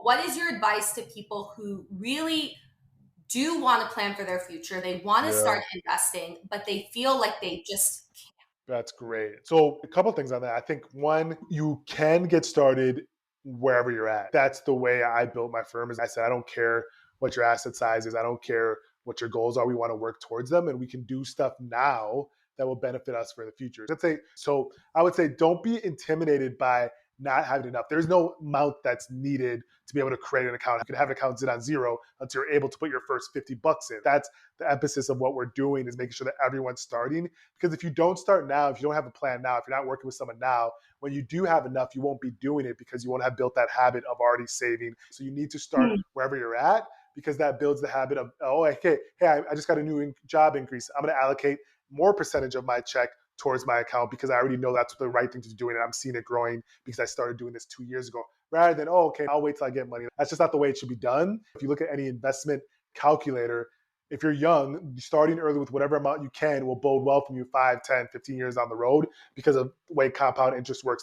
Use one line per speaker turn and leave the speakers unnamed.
What is your advice to people who really do want to plan for their future? They want to
Yeah.
start investing, but they feel like they just
That's great. So a couple things on that. I think one, you can get started wherever you're at. That's the way I built my firm. As I said, I don't care what your asset size is. I don't care what your goals are. We want to work towards them, and we can do stuff now that will benefit us for the future. Let's say, so I would say don't be intimidated by not having enough. There's no amount that's needed to be able to create an account. You can have an account sit on zero until you're able to put your first 50 bucks in. That's the emphasis of what we're doing, is making sure that everyone's starting. Because if you don't start now, if you don't have a plan now, if you're not working with someone now, when you do have enough, you won't be doing it because you won't have built that habit of already saving. So you need to start
can't.
wherever you're at, because that builds the habit of, oh, okay, hey, I just got a new job increase. I'm going to allocate more percentage of my check towards my account because I already know that's the right thing to do, and I'm seeing it growing because I started doing this 2 years ago. Rather than, oh, okay, I'll wait till I get money. That's just not the way it should be done. If you look at any investment calculator, if you're young, starting early with whatever amount you can will bode well from you 5, 10, 15 years down the road because of the way compound interest works.